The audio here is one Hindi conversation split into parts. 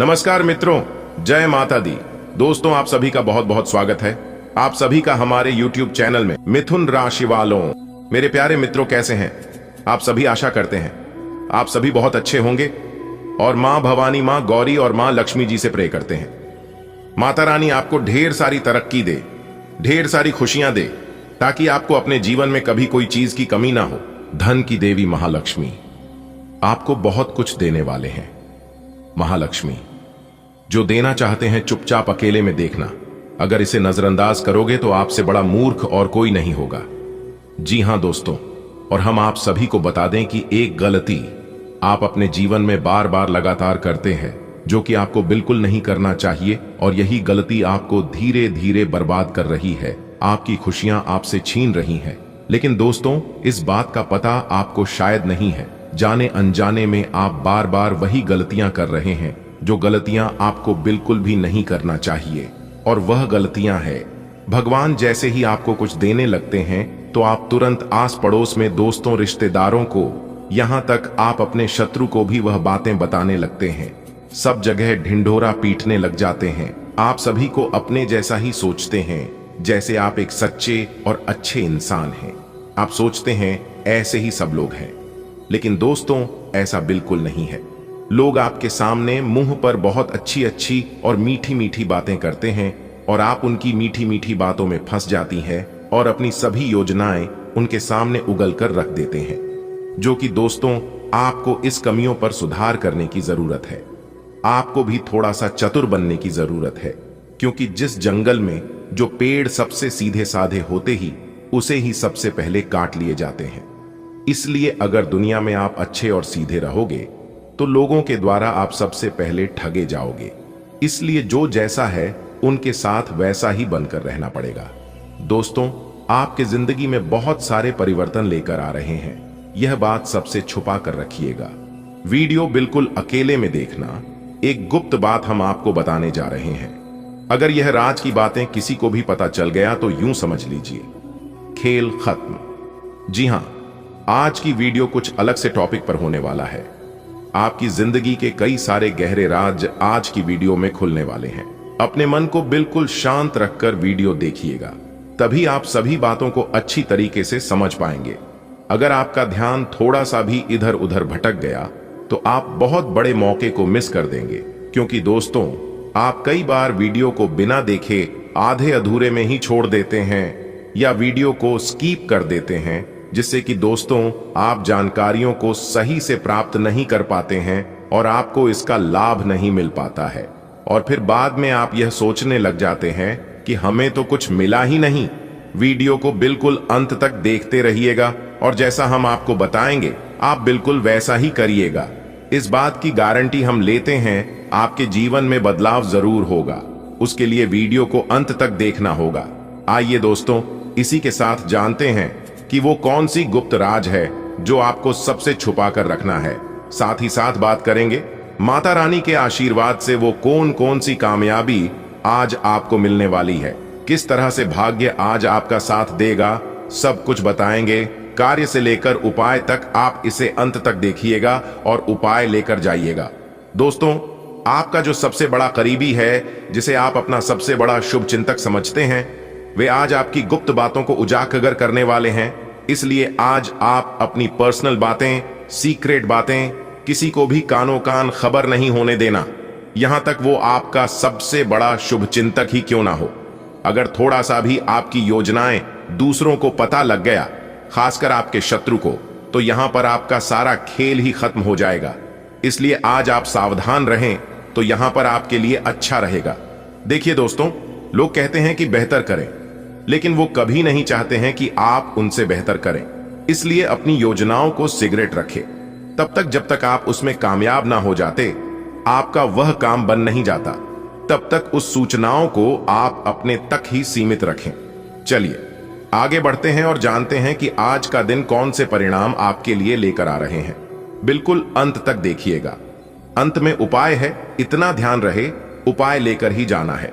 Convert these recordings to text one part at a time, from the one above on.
नमस्कार मित्रों, जय माता दी। दोस्तों, आप सभी का बहुत बहुत स्वागत है। आप सभी का हमारे YouTube चैनल में। मिथुन राशि वालों, मेरे प्यारे मित्रों, कैसे हैं आप सभी? आशा करते हैं आप सभी बहुत अच्छे होंगे और मां भवानी, मां गौरी और मां लक्ष्मी जी से प्रे करते हैं माता रानी आपको ढेर सारी तरक्की दे, ढेर सारी खुशियां दे, ताकि आपको अपने जीवन में कभी कोई चीज की कमी ना हो। धन की देवी महालक्ष्मी आपको बहुत कुछ देने वाले हैं। महालक्ष्मी जो देना चाहते हैं चुपचाप अकेले में देखना, अगर इसे नजरअंदाज करोगे तो आपसे बड़ा मूर्ख और कोई नहीं होगा। जी हां दोस्तों, और हम आप सभी को बता दें कि एक गलती आप अपने जीवन में बार बार लगातार करते हैं, जो कि आपको बिल्कुल नहीं करना चाहिए, और यही गलती आपको धीरे धीरे बर्बाद कर रही है, आपकी खुशियां आपसे छीन रही हैं। लेकिन दोस्तों, इस बात का पता आपको शायद नहीं है। जाने अनजाने में आप बार बार वही गलतियां कर रहे हैं, जो गलतियां आपको बिल्कुल भी नहीं करना चाहिए। और वह गलतियां है, भगवान जैसे ही आपको कुछ देने लगते हैं तो आप तुरंत आस पड़ोस में दोस्तों, रिश्तेदारों को, यहां तक आप अपने शत्रु को भी वह बातें बताने लगते हैं। सब जगह ढिंढोरा पीटने लग जाते हैं। आप सभी को अपने जैसा ही सोचते हैं, जैसे आप एक सच्चे और अच्छे इंसान हैं। आप सोचते हैं ऐसे ही सब लोग हैं, लेकिन दोस्तों ऐसा बिल्कुल नहीं है। लोग आपके सामने मुंह पर बहुत अच्छी अच्छी और मीठी मीठी बातें करते हैं, और आप उनकी मीठी मीठी बातों में फंस जाती हैं और अपनी सभी योजनाएं उनके सामने उगल कर रख देते हैं। जो कि दोस्तों, आपको इस कमियों पर सुधार करने की जरूरत है। आपको भी थोड़ा सा चतुर बनने की जरूरत है, क्योंकि जिस जंगल में जो पेड़ सबसे सीधे साधे होते ही उसे ही सबसे पहले काट लिए जाते हैं। इसलिए अगर दुनिया में आप अच्छे और सीधे रहोगे तो लोगों के द्वारा आप सबसे पहले ठगे जाओगे। इसलिए जो जैसा है उनके साथ वैसा ही बनकर रहना पड़ेगा। दोस्तों, आपके जिंदगी में बहुत सारे परिवर्तन लेकर आ रहे हैं, यह बात सबसे छुपा कर रखिएगा। वीडियो बिल्कुल अकेले में देखना। एक गुप्त बात हम आपको बताने जा रहे हैं। अगर यह राज की बातें किसी को भी पता चल गया तो यूं समझ लीजिए, खेल खत्म। जी हां, आज की वीडियो कुछ अलग से टॉपिक पर होने वाला है। आपकी जिंदगी के कई सारे गहरे राज आज की वीडियो में खुलने वाले हैं। अपने मन को बिल्कुल शांत रखकर वीडियो देखिएगा, तभी आप सभी बातों को अच्छी तरीके से समझ पाएंगे। अगर आपका ध्यान थोड़ा सा भी इधर उधर भटक गया तो आप बहुत बड़े मौके को मिस कर देंगे, क्योंकि दोस्तों, आप कई बार वीडियो को बिना देखे आधे अधूरे में ही छोड़ देते हैं या वीडियो को स्किप कर देते हैं, जिससे कि दोस्तों आप जानकारियों को सही से प्राप्त नहीं कर पाते हैं और आपको इसका लाभ नहीं मिल पाता है। और फिर बाद में आप यह सोचने लग जाते हैं कि हमें तो कुछ मिला ही नहीं। वीडियो को बिल्कुल अंत तक देखते रहिएगा, और जैसा हम आपको बताएंगे आप बिल्कुल वैसा ही करिएगा। इस बात की गारंटी हम लेते हैं, आपके जीवन में बदलाव जरूर होगा। उसके लिए वीडियो को अंत तक देखना होगा। आइए दोस्तों, इसी के साथ जानते हैं कि वो कौन सी गुप्त राज है जो आपको सबसे छुपा कर रखना है। साथ ही साथ बात करेंगे माता रानी के आशीर्वाद से वो कौन कौन सी कामयाबी आज आपको मिलने वाली है, किस तरह से भाग्य आज आपका साथ देगा, सब कुछ बताएंगे। कार्य से लेकर उपाय तक आप इसे अंत तक देखिएगा और उपाय लेकर जाइएगा। दोस्तों, आपका जो सबसे बड़ा करीबी है, जिसे आप अपना सबसे बड़ा शुभ चिंतक समझते हैं, वे आज आपकी गुप्त बातों को उजागर करने वाले हैं। इसलिए आज आप अपनी पर्सनल बातें, सीक्रेट बातें किसी को भी कानो कान खबर नहीं होने देना, यहां तक वो आपका सबसे बड़ा शुभ चिंतक ही क्यों ना हो। अगर थोड़ा सा भी आपकी योजनाएं दूसरों को पता लग गया, खासकर आपके शत्रु को, तो यहां पर आपका सारा खेल ही खत्म हो जाएगा। इसलिए आज आप सावधान रहें तो यहां पर आपके लिए अच्छा रहेगा। देखिए दोस्तों, लोग कहते हैं कि बेहतर करें, लेकिन वो कभी नहीं चाहते हैं कि आप उनसे बेहतर करें। इसलिए अपनी योजनाओं को सिगरेट रखें तब तक जब तक आप उसमें कामयाब ना हो जाते। आपका वह काम बन नहीं जाता, तब तक उस सूचनाओं को आप अपने तक ही सीमित रखें। चलिए आगे बढ़ते हैं और जानते हैं कि आज का दिन कौन से परिणाम आपके लिए लेकर आ रहे हैं। बिल्कुल अंत तक देखिएगा। अंत में उपाय है, इतना ध्यान रहे, उपाय लेकर ही जाना है।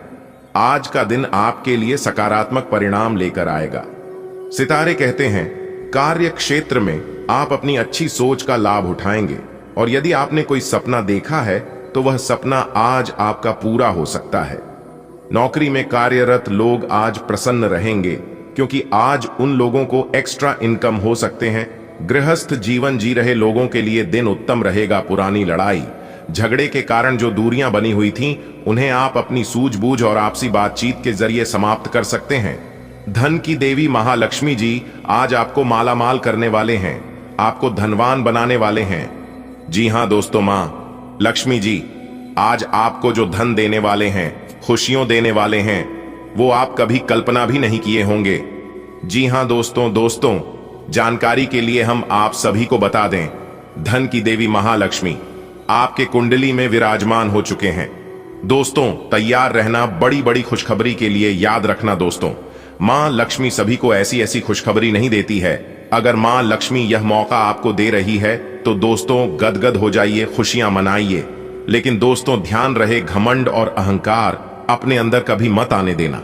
आज का दिन आपके लिए सकारात्मक परिणाम लेकर आएगा। सितारे कहते हैं, कार्य क्षेत्र में आप अपनी अच्छी सोच का लाभ उठाएंगे, और यदि आपने कोई सपना देखा है तो वह सपना आज आपका पूरा हो सकता है। नौकरी में कार्यरत लोग आज प्रसन्न रहेंगे, क्योंकि आज उन लोगों को एक्स्ट्रा इनकम हो सकते हैं। गृहस्थ जीवन जी रहे लोगों के लिए दिन उत्तम रहेगा। पुरानी लड़ाई झगड़े के कारण जो दूरियां बनी हुई थीं, उन्हें आप अपनी सूझबूझ और आपसी बातचीत के जरिए समाप्त कर सकते हैं। धन की देवी महालक्ष्मी जी आज आपको मालामाल करने वाले हैं, आपको धनवान बनाने वाले हैं। जी हां दोस्तों, मां लक्ष्मी जी आज आपको जो धन देने वाले हैं, खुशियों देने वाले हैं, वो आप कभी कल्पना भी नहीं किए होंगे। जी हां दोस्तों, जानकारी के लिए हम आप सभी को बता दें, धन की देवी महालक्ष्मी आपके कुंडली में विराजमान हो चुके हैं। दोस्तों, तैयार रहना बड़ी बड़ी खुशखबरी के लिए। याद रखना दोस्तों, मां लक्ष्मी सभी को ऐसी ऐसी खुशखबरी नहीं देती है। अगर मां लक्ष्मी यह मौका आपको दे रही है तो दोस्तों गदगद हो जाइए, खुशियां मनाइए। लेकिन दोस्तों ध्यान रहे, घमंड और अहंकार अपने अंदर कभी मत आने देना,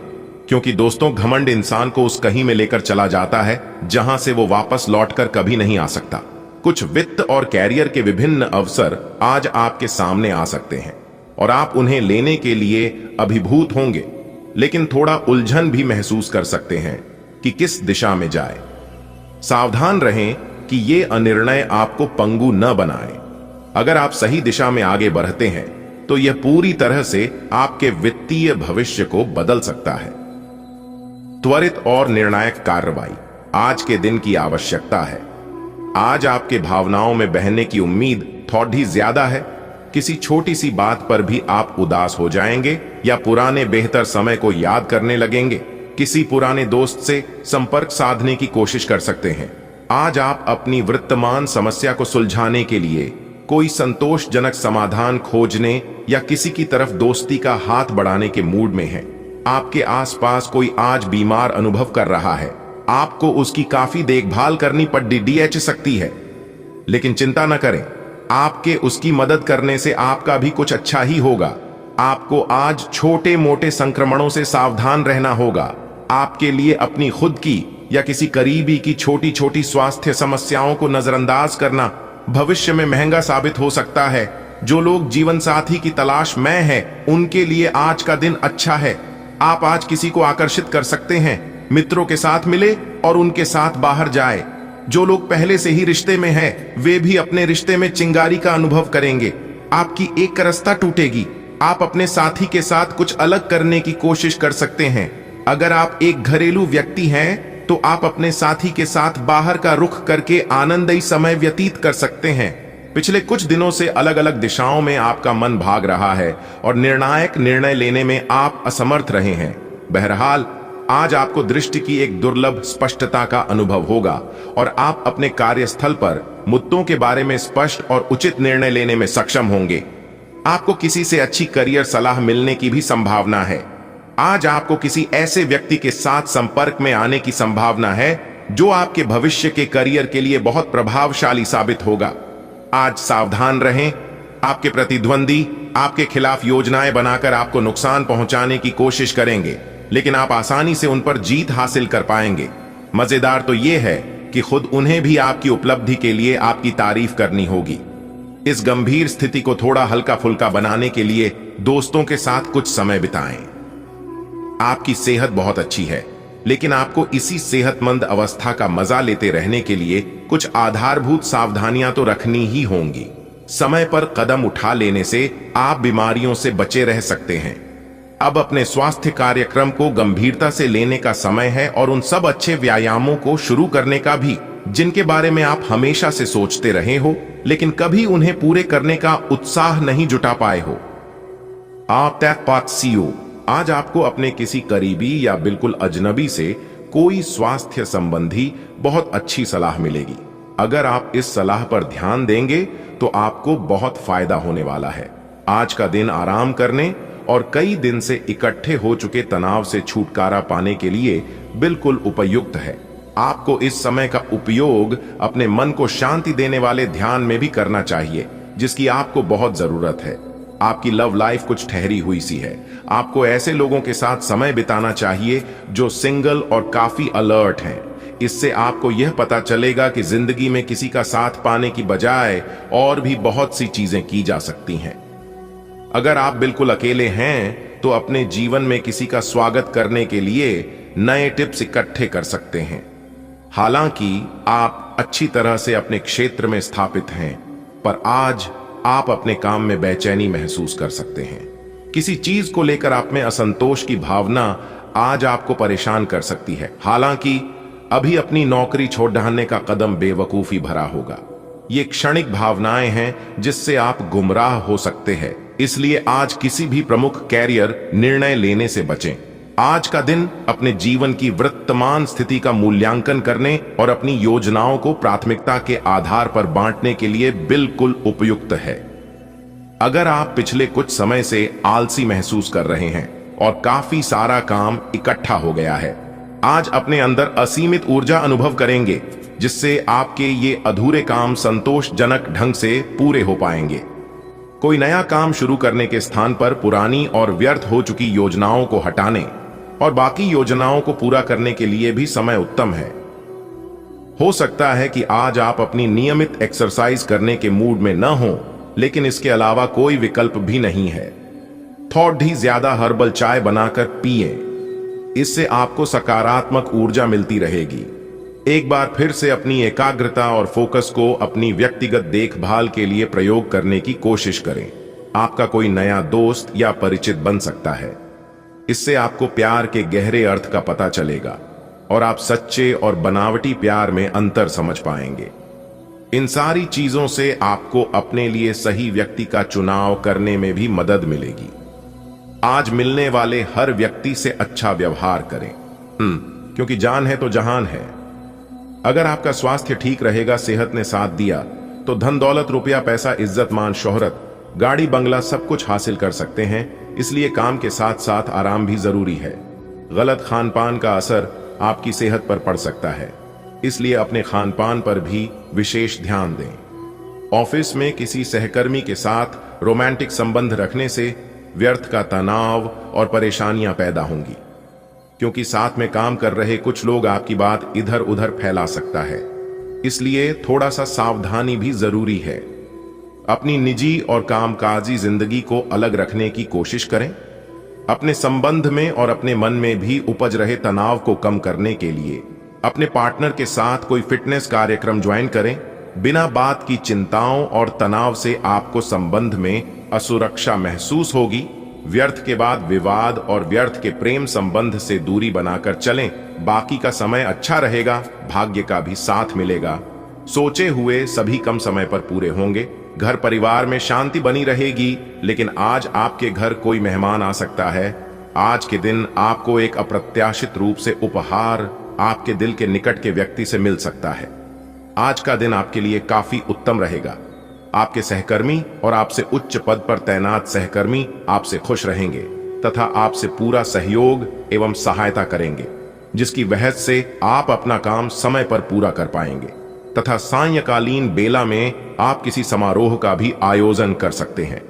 क्योंकि दोस्तों घमंड इंसान को उस कहीं में लेकर चला जाता है जहां से वो वापस लौटकर कभी नहीं आ सकता। कुछ वित्त और कैरियर के विभिन्न अवसर आज आपके सामने आ सकते हैं और आप उन्हें लेने के लिए अभिभूत होंगे, लेकिन थोड़ा उलझन भी महसूस कर सकते हैं कि किस दिशा में जाए। सावधान रहें कि ये अनिर्णय आपको पंगु न बनाए। अगर आप सही दिशा में आगे बढ़ते हैं तो यह पूरी तरह से आपके वित्तीय भविष्य को बदल सकता है। त्वरित और निर्णायक कार्रवाई आज के दिन की आवश्यकता है। आज आपके भावनाओं में बहने की उम्मीद थोड़ी ज्यादा है। किसी छोटी सी बात पर भी आप उदास हो जाएंगे या पुराने बेहतर समय को याद करने लगेंगे। किसी पुराने दोस्त से संपर्क साधने की कोशिश कर सकते हैं। आज आप अपनी वर्तमान समस्या को सुलझाने के लिए कोई संतोषजनक समाधान खोजने या किसी की तरफ दोस्ती का हाथ बढ़ाने के मूड में हैं। आपके आसपास कोई आज बीमार अनुभव कर रहा है, आपको उसकी काफी देखभाल करनी पड़ सकती है, लेकिन चिंता न करें, आपके उसकी मदद करने से आपका भी कुछ अच्छा ही होगा। आपको आज छोटे मोटे संक्रमणों से सावधान रहना होगा। आपके लिए अपनी खुद की या किसी करीबी की छोटी छोटी स्वास्थ्य समस्याओं को नजरअंदाज करना भविष्य में महंगा साबित हो सकता है। जो लोग जीवन साथी की तलाश में हैं, उनके लिए आज का दिन अच्छा है। आप आज किसी को आकर्षित कर सकते हैं, मित्रों के साथ मिले और उनके साथ बाहर जाए। जो लोग पहले से ही रिश्ते में हैं, वे भी अपने रिश्ते में चिंगारी का अनुभव करेंगे। आपकी एक रस्ता टूटेगी। आप अपने साथी के साथ कुछ अलग करने की कोशिश कर सकते हैं। अगर आप एक घरेलू व्यक्ति हैं तो आप अपने साथी के साथ बाहर का रुख करके आनंदमयी समय व्यतीत कर सकते हैं। पिछले कुछ दिनों से अलग अलग दिशाओं में आपका मन भाग रहा है और निर्णायक निर्णय लेने में आप असमर्थ रहे हैं। बहरहाल आज आपको दृष्टि की एक दुर्लभ स्पष्टता का अनुभव होगा और आप अपने कार्यस्थल पर मुद्दों के बारे में स्पष्ट और उचित निर्णय लेने में सक्षम होंगे। आपको किसी से अच्छी करियर सलाह मिलने की भी संभावना है। आज आपको किसी ऐसे व्यक्ति के साथ संपर्क में आने की संभावना है जो आपके भविष्य के करियर के लिए बहुत प्रभावशाली साबित होगा। आज सावधान रहें। आपके प्रतिद्वंदी आपके खिलाफ योजनाएं बनाकर आपको नुकसान पहुंचाने की कोशिश करेंगे, लेकिन आप आसानी से उन पर जीत हासिल कर पाएंगे। मजेदार तो यह है कि खुद उन्हें भी आपकी उपलब्धि के लिए आपकी तारीफ करनी होगी। इस गंभीर स्थिति को थोड़ा हल्का फुल्का बनाने के लिए दोस्तों के साथ कुछ समय बिताएं। आपकी सेहत बहुत अच्छी है, लेकिन आपको इसी सेहतमंद अवस्था का मजा लेते रहने के लिए कुछ आधारभूत सावधानियां तो रखनी ही होंगी। समय पर कदम उठा लेने से आप बीमारियों से बचे रह सकते हैं। अब अपने स्वास्थ्य कार्यक्रम को गंभीरता से लेने का समय है और उन सब अच्छे व्यायामों को शुरू करने का भी जिनके बारे में आप हमेशा से सोचते रहे हो, लेकिन कभी उन्हें पूरे करने का उत्साह नहीं जुटा पाए हो। आज आपको अपने किसी करीबी या बिल्कुल अजनबी से कोई स्वास्थ्य संबंधी बहुत अच्छी सलाह मिलेगी। अगर आप इस सलाह पर ध्यान देंगे तो आपको बहुत फायदा होने वाला है। आज का दिन आराम करने और कई दिन से इकट्ठे हो चुके तनाव से छुटकारा पाने के लिए बिल्कुल उपयुक्त है। आपको इस समय का उपयोग अपने मन को शांति देने वाले ध्यान में भी करना चाहिए, जिसकी आपको बहुत जरूरत है। आपकी लव लाइफ कुछ ठहरी हुई सी है। आपको ऐसे लोगों के साथ समय बिताना चाहिए जो सिंगल और काफी अलर्ट हैं। इससे आपको यह पता चलेगा कि जिंदगी में किसी का साथ पाने की बजाय और भी बहुत सी चीजें की जा सकती हैं। अगर आप बिल्कुल अकेले हैं तो अपने जीवन में किसी का स्वागत करने के लिए नए टिप्स इकट्ठे कर सकते हैं। हालांकि आप अच्छी तरह से अपने क्षेत्र में स्थापित हैं, पर आज आप अपने काम में बेचैनी महसूस कर सकते हैं। किसी चीज को लेकर आप में असंतोष की भावना आज आपको परेशान कर सकती है। हालांकि अभी अपनी नौकरी छोड़ डालने का कदम बेवकूफी भरा होगा। ये क्षणिक भावनाएं हैं जिससे आप गुमराह हो सकते हैं, इसलिए आज किसी भी प्रमुख कैरियर निर्णय लेने से बचें। आज का दिन अपने जीवन की वर्तमान स्थिति का मूल्यांकन करने और अपनी योजनाओं को प्राथमिकता के आधार पर बांटने के लिए बिल्कुल उपयुक्त है। अगर आप पिछले कुछ समय से आलसी महसूस कर रहे हैं और काफी सारा काम इकट्ठा हो गया है, आज अपने अंदर असीमित ऊर्जा अनुभव करेंगे, जिससे आपके ये अधूरे काम संतोषजनक ढंग से पूरे हो पाएंगे। कोई नया काम शुरू करने के स्थान पर पुरानी और व्यर्थ हो चुकी योजनाओं को हटाने और बाकी योजनाओं को पूरा करने के लिए भी समय उत्तम है। हो सकता है कि आज आप अपनी नियमित एक्सरसाइज करने के मूड में न हो, लेकिन इसके अलावा कोई विकल्प भी नहीं है। थोड़ी ज्यादा हर्बल चाय बनाकर पिए, इससे आपको सकारात्मक ऊर्जा मिलती रहेगी। एक बार फिर से अपनी एकाग्रता और फोकस को अपनी व्यक्तिगत देखभाल के लिए प्रयोग करने की कोशिश करें। आपका कोई नया दोस्त या परिचित बन सकता है। इससे आपको प्यार के गहरे अर्थ का पता चलेगा और आप सच्चे और बनावटी प्यार में अंतर समझ पाएंगे। इन सारी चीजों से आपको अपने लिए सही व्यक्ति का चुनाव करने में भी मदद मिलेगी। आज मिलने वाले हर व्यक्ति से अच्छा व्यवहार करें, क्योंकि जान है तो जहान है। अगर आपका स्वास्थ्य ठीक रहेगा, सेहत ने साथ दिया, तो धन दौलत, रुपया, पैसा, इज्जत, मान, शोहरत, गाड़ी, बंगला सब कुछ हासिल कर सकते हैं। इसलिए काम के साथ साथ आराम भी जरूरी है। गलत खान पान का असर आपकी सेहत पर पड़ सकता है, इसलिए अपने खान पान पर भी विशेष ध्यान दें। ऑफिस में किसी सहकर्मी के साथ रोमांटिक संबंध रखने से व्यर्थ का तनाव और परेशानियां पैदा होंगी, क्योंकि साथ में काम कर रहे कुछ लोग आपकी बात इधर उधर फैला सकता है। इसलिए थोड़ा सा सावधानी भी जरूरी है। अपनी निजी और कामकाजी जिंदगी को अलग रखने की कोशिश करें। अपने संबंध में और अपने मन में भी उपज रहे तनाव को कम करने के लिए अपने पार्टनर के साथ कोई फिटनेस कार्यक्रम ज्वाइन करें। बिना बात की चिंताओं और तनाव से आपको संबंध में असुरक्षा महसूस होगी। व्यर्थ के बाद विवाद और व्यर्थ के प्रेम संबंध से दूरी बनाकर चलें। बाकी का समय अच्छा रहेगा, भाग्य का भी साथ मिलेगा। सोचे हुए सभी कम समय पर पूरे होंगे। घर परिवार में शांति बनी रहेगी, लेकिन आज आपके घर कोई मेहमान आ सकता है। आज के दिन आपको एक अप्रत्याशित रूप से उपहार आपके दिल के निकट के व्यक्ति से मिल सकता है। आज का दिन आपके लिए काफी उत्तम रहेगा। आपके सहकर्मी और आपसे उच्च पद पर तैनात सहकर्मी आपसे खुश रहेंगे तथा आपसे पूरा सहयोग एवं सहायता करेंगे, जिसकी वजह से आप अपना काम समय पर पूरा कर पाएंगे तथा सायंकालीन बेला में आप किसी समारोह का भी आयोजन कर सकते हैं।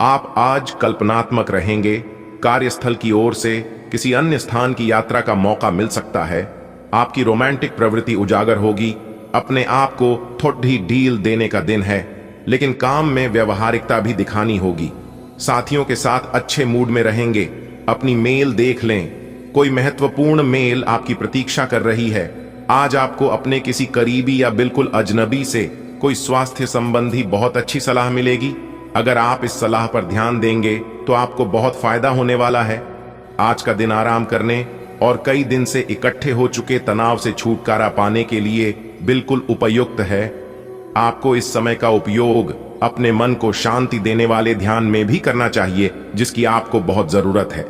आप आज कल्पनात्मक रहेंगे। कार्यस्थल की ओर से किसी अन्य स्थान की यात्रा का मौका मिल सकता है। आपकी रोमांटिक प्रवृत्ति उजागर होगी। अपने आप को थोड़ी ढील देने का दिन है, लेकिन काम में व्यवहारिकता भी दिखानी होगी। साथियों के साथ अच्छे मूड में रहेंगे। अपनी मेल देख लें, कोई महत्वपूर्ण मेल आपकी प्रतीक्षा कर रही है। आज आपको अपने किसी करीबी या बिल्कुल अजनबी से कोई स्वास्थ्य संबंधी बहुत अच्छी सलाह मिलेगी। अगर आप इस सलाह पर ध्यान देंगे तो आपको बहुत फायदा होने वाला है। आज का दिन आराम करने और कई दिन से इकट्ठे हो चुके तनाव से छुटकारा पाने के लिए बिल्कुल उपयुक्त है। आपको इस समय का उपयोग अपने मन को शांति देने वाले ध्यान में भी करना चाहिए, जिसकी आपको बहुत जरूरत है।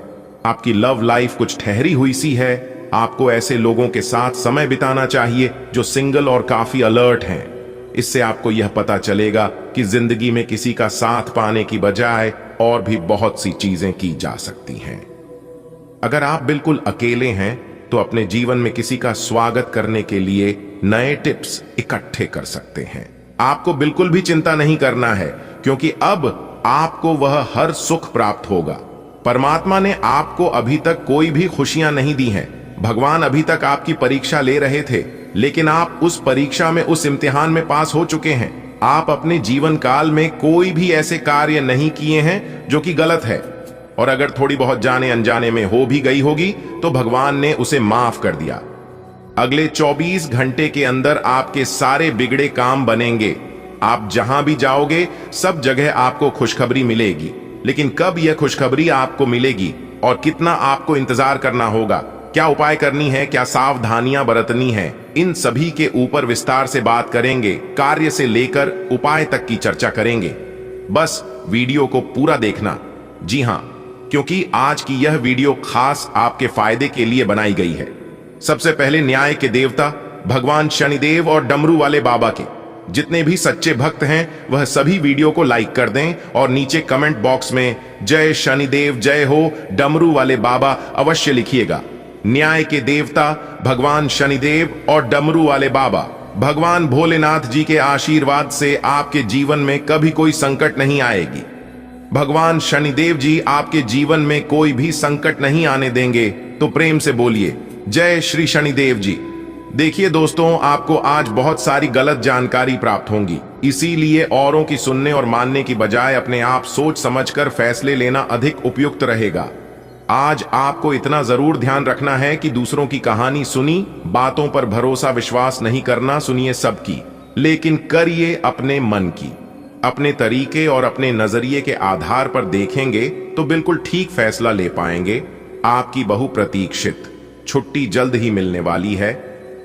आपकी लव लाइफ कुछ ठहरी हुई सी है। आपको ऐसे लोगों के साथ समय बिताना चाहिए जो सिंगल और काफी अलर्ट हैं। इससे आपको यह पता चलेगा कि जिंदगी में किसी का साथ पाने की बजाय और भी बहुत सी चीजें की जा सकती हैं। अगर आप बिल्कुल अकेले हैं तो अपने जीवन में किसी का स्वागत करने के लिए नए टिप्स इकट्ठे कर सकते हैं। आपको बिल्कुल भी चिंता नहीं करना है, क्योंकि अब आपको वह हर सुख प्राप्त होगा। परमात्मा ने आपको अभी तक कोई भी खुशियां नहीं दी हैं। भगवान अभी तक आपकी परीक्षा ले रहे थे, लेकिन आप उस परीक्षा में, उस इम्तिहान में पास हो चुके हैं। आप अपने जीवन काल में कोई भी ऐसे कार्य नहीं किए हैं जो कि गलत है, और अगर थोड़ी बहुत जाने अनजाने में हो भी गई होगी तो भगवान ने उसे माफ कर दिया। अगले 24 घंटे के अंदर आपके सारे बिगड़े काम बनेंगे। आप जहां भी जाओगे सब जगह आपको खुशखबरी मिलेगी, लेकिन कब यह खुशखबरी आपको मिलेगी और कितना आपको इंतजार करना होगा, क्या उपाय करनी है, क्या सावधानियां बरतनी है, इन सभी के ऊपर विस्तार से बात करेंगे। कार्य से लेकर उपाय तक की चर्चा करेंगे। बस वीडियो को पूरा देखना। जी हां, क्योंकि आज की यह वीडियो खास आपके फायदे के लिए बनाई गई है। सबसे पहले न्याय के देवता भगवान शनिदेव और डमरू वाले बाबा के जितने भी सच्चे भक्त हैं वह सभी वीडियो को लाइक कर दें और नीचे कमेंट बॉक्स में जय शनिदेव जय हो डमरू वाले बाबा अवश्य लिखिएगा। न्याय के देवता भगवान शनिदेव और डमरू वाले बाबा भगवान भोलेनाथ जी के आशीर्वाद से आपके जीवन में कभी कोई संकट नहीं आएगी। भगवान शनिदेव जी आपके जीवन में कोई भी संकट नहीं आने देंगे। तो प्रेम से बोलिए जय श्री शनिदेव जी। देखिए दोस्तों, आपको आज बहुत सारी गलत जानकारी प्राप्त होंगी, इसीलिए औरों की सुनने और मानने की बजाय अपने आप सोच समझकर फैसले लेना अधिक उपयुक्त रहेगा। आज आपको इतना जरूर ध्यान रखना है कि दूसरों की कहानी सुनी बातों पर भरोसा विश्वास नहीं करना। सुनिए सबकी, लेकिन करिए अपने मन की। अपने तरीके और अपने नजरिए के आधार पर देखेंगे तो बिल्कुल ठीक फैसला ले पाएंगे। आपकी बहुप्रतीक्षित छुट्टी जल्द ही मिलने वाली है।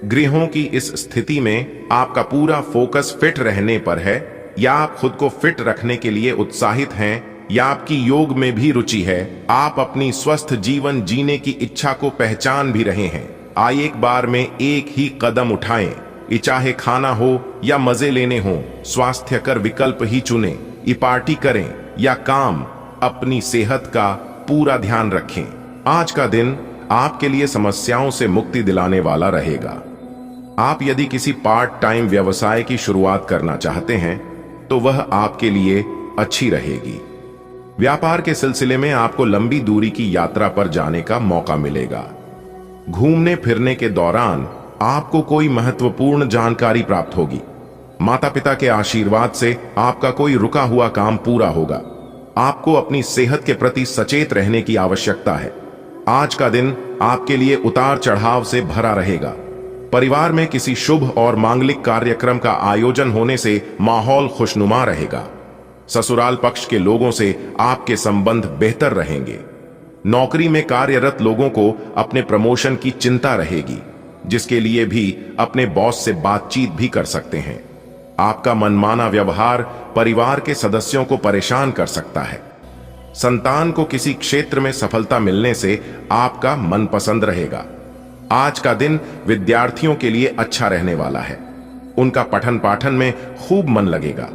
गृहों की इस स्थिति में आपका पूरा फोकस फिट रहने पर है, या आप खुद को फिट रखने के लिए उत्साहित हैं, या आपकी योग में भी रुचि है। आप अपनी स्वस्थ जीवन जीने की इच्छा को पहचान भी रहे हैं। आइए एक बार में एक ही कदम उठाएं। ये चाहे खाना हो या मजे लेने हो, स्वास्थ्यकर विकल्प ही चुने। ये पार्टी करें या काम, अपनी सेहत का पूरा ध्यान रखें। आज का दिन आपके लिए समस्याओं से मुक्ति दिलाने वाला रहेगा। आप यदि किसी पार्ट टाइम व्यवसाय की शुरुआत करना चाहते हैं तो वह आपके लिए अच्छी रहेगी। व्यापार के सिलसिले में आपको लंबी दूरी की यात्रा पर जाने का मौका मिलेगा। घूमने फिरने के दौरान आपको कोई महत्वपूर्ण जानकारी प्राप्त होगी। माता पिता के आशीर्वाद से आपका कोई रुका हुआ काम पूरा होगा। आपको अपनी सेहत के प्रति सचेत रहने की आवश्यकता है। आज का दिन आपके लिए उतार चढ़ाव से भरा रहेगा। परिवार में किसी शुभ और मांगलिक कार्यक्रम का आयोजन होने से माहौल खुशनुमा रहेगा। ससुराल पक्ष के लोगों से आपके संबंध बेहतर रहेंगे। नौकरी में कार्यरत लोगों को अपने प्रमोशन की चिंता रहेगी, जिसके लिए भी अपने बॉस से बातचीत भी कर सकते हैं। आपका मनमाना व्यवहार परिवार के सदस्यों को परेशान कर सकता है। संतान को किसी क्षेत्र में सफलता मिलने से आपका मन पसंद रहेगा। आज का दिन विद्यार्थियों के लिए अच्छा रहने वाला है। उनका पठन पाठन में खूब मन लगेगा।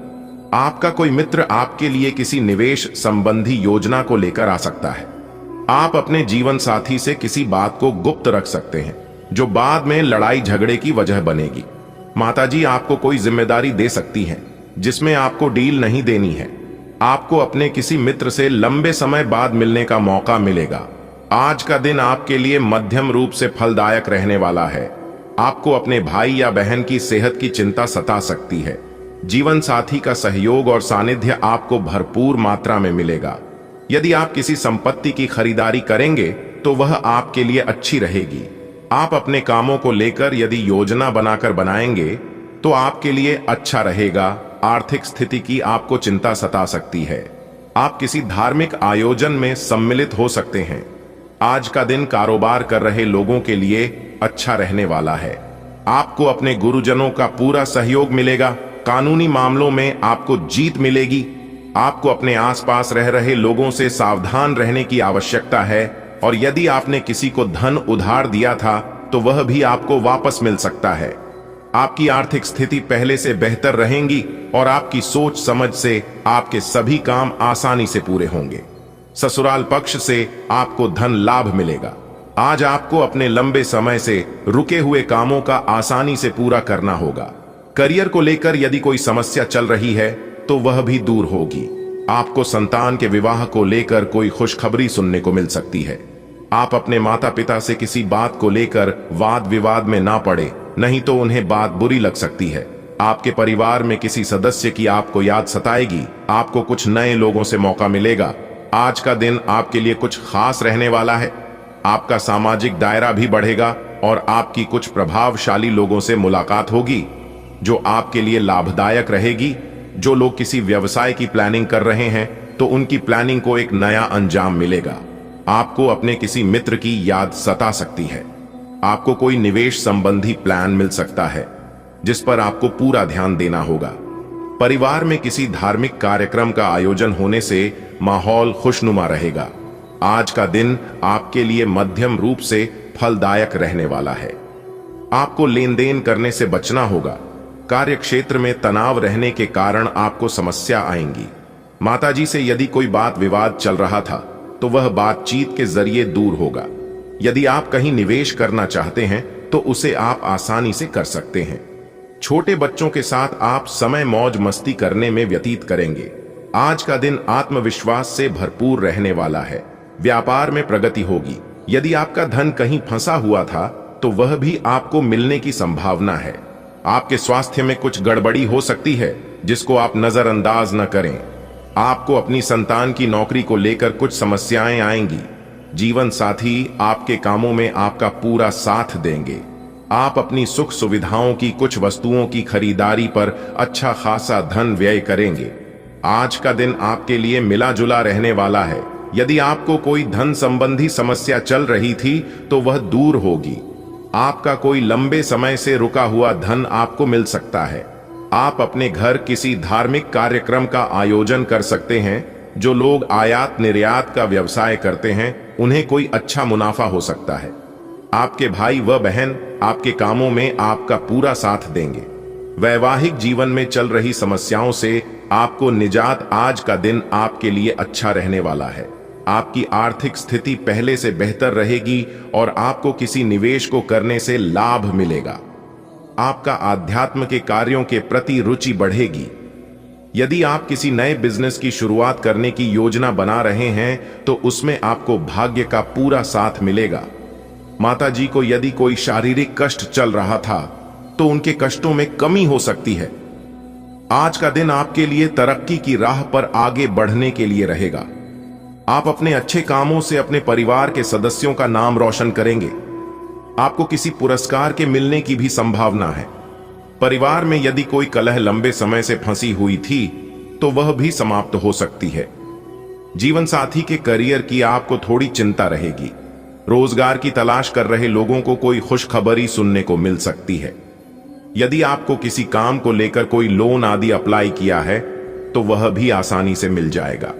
आपका कोई मित्र आपके लिए किसी निवेश संबंधी योजना को लेकर आ सकता है। आप अपने जीवन साथी से किसी बात को गुप्त रख सकते हैं जो बाद में लड़ाई झगड़े की वजह बनेगी। माताजी आपको कोई जिम्मेदारी दे सकती हैं जिसमें आपको डील नहीं देनी है। आपको अपने किसी मित्र से लंबे समय बाद मिलने का मौका मिलेगा। आज का दिन आपके लिए मध्यम रूप से फलदायक रहने वाला है। आपको अपने भाई या बहन की सेहत की चिंता सता सकती है। जीवन साथी का सहयोग और सानिध्य आपको भरपूर मात्रा में मिलेगा। यदि आप किसी संपत्ति की खरीदारी करेंगे तो वह आपके लिए अच्छी रहेगी। आप अपने कामों को लेकर यदि योजना बनाकर बनाएंगे तो आपके लिए अच्छा रहेगा। आर्थिक स्थिति की आपको चिंता सता सकती है। आप किसी धार्मिक आयोजन में सम्मिलित हो सकते हैं। आज का दिन कारोबार कर रहे लोगों के लिए अच्छा रहने वाला है। आपको अपने गुरुजनों का पूरा सहयोग मिलेगा। कानूनी मामलों में आपको जीत मिलेगी। आपको अपने आसपास रह रहे लोगों से सावधान रहने की आवश्यकता है, और यदि आपने किसी को धन उधार दिया था तो वह भी आपको वापस मिल सकता है। आपकी आर्थिक स्थिति पहले से बेहतर रहेगी और आपकी सोच समझ से आपके सभी काम आसानी से पूरे होंगे। ससुराल पक्ष से आपको धन लाभ मिलेगा। आज आपको अपने लंबे समय से रुके हुए कामों का आसानी से पूरा करना होगा। करियर को लेकर यदि कोई समस्या चल रही है तो वह भी दूर होगी। आपको संतान के विवाह को लेकर कोई खुशखबरी सुनने को मिल सकती है। आप अपने माता पिता से किसी बात को लेकर वाद विवाद में ना पड़े, नहीं तो उन्हें बात बुरी लग सकती है। आपके परिवार में किसी सदस्य की आपको याद सताएगी। आपको कुछ नए लोगों से मौका मिलेगा। आज का दिन आपके लिए कुछ खास रहने वाला है। आपका सामाजिक दायरा भी बढ़ेगा और आपकी कुछ प्रभावशाली लोगों से मुलाकात होगी जो आपके लिए लाभदायक रहेगी। जो लोग किसी व्यवसाय की प्लानिंग कर रहे हैं तो उनकी प्लानिंग को एक नया अंजाम मिलेगा। आपको अपने किसी मित्र की याद सता सकती है। आपको कोई निवेश संबंधी प्लान मिल सकता है जिस पर आपको पूरा ध्यान देना होगा। परिवार में किसी धार्मिक कार्यक्रम का आयोजन होने से माहौल खुशनुमा रहेगा। आज का दिन आपके लिए मध्यम रूप से फलदायक रहने वाला है। आपको लेन देन करने से बचना होगा। कार्य क्षेत्र में तनाव रहने के कारण आपको समस्या आएंगी। माताजी से यदि कोई बात विवाद चल रहा था तो वह बातचीत के जरिए दूर होगा। यदि आप कहीं निवेश करना चाहते हैं तो उसे आप आसानी से कर सकते हैं। छोटे बच्चों के साथ आप समय मौज मस्ती करने में व्यतीत करेंगे। आज का दिन आत्मविश्वास से भरपूर रहने वाला है। व्यापार में प्रगति होगी। यदि आपका धन कहीं फंसा हुआ था तो वह भी आपको मिलने की संभावना है। आपके स्वास्थ्य में कुछ गड़बड़ी हो सकती है जिसको आप नजरअंदाज न करें। आपको अपनी संतान की नौकरी को लेकर कुछ समस्याएं आएंगी। जीवन साथी आपके कामों में आपका पूरा साथ देंगे। आप अपनी सुख सुविधाओं की कुछ वस्तुओं की खरीदारी पर अच्छा खासा धन व्यय करेंगे। आज का दिन आपके लिए मिला जुला रहने वाला है। यदि आपको कोई धन संबंधी समस्या चल रही थी तो वह दूर होगी। आपका कोई लंबे समय से रुका हुआ धन आपको मिल सकता है। आप अपने घर किसी धार्मिक कार्यक्रम का आयोजन कर सकते हैं। जो लोग आयात निर्यात का व्यवसाय करते हैं उन्हें कोई अच्छा मुनाफा हो सकता है। आपके भाई व बहन आपके कामों में आपका पूरा साथ देंगे। वैवाहिक जीवन में चल रही समस्याओं से आपको निजात। आज का दिन आपके लिए अच्छा रहने वाला है। आपकी आर्थिक स्थिति पहले से बेहतर रहेगी और आपको किसी निवेश को करने से लाभ मिलेगा। आपका आध्यात्म के कार्यों के प्रति रुचि बढ़ेगी। यदि आप किसी नए बिजनेस की शुरुआत करने की योजना बना रहे हैं तो उसमें आपको भाग्य का पूरा साथ मिलेगा। माताजी को यदि कोई शारीरिक कष्ट चल रहा था तो उनके कष्टों में कमी हो सकती है। आज का दिन आपके लिए तरक्की की राह पर आगे बढ़ने के लिए रहेगा। आप अपने अच्छे कामों से अपने परिवार के सदस्यों का नाम रोशन करेंगे। आपको किसी पुरस्कार के मिलने की भी संभावना है। परिवार में यदि कोई कलह लंबे समय से फंसी हुई थी तो वह भी समाप्त हो सकती है। जीवन साथी के करियर की आपको थोड़ी चिंता रहेगी। रोजगार की तलाश कर रहे लोगों को कोई खुशखबरी सुनने को मिल सकती है। यदि आपको किसी काम को लेकर कोई लोन आदि अप्लाई किया है तो वह भी आसानी से मिल जाएगा।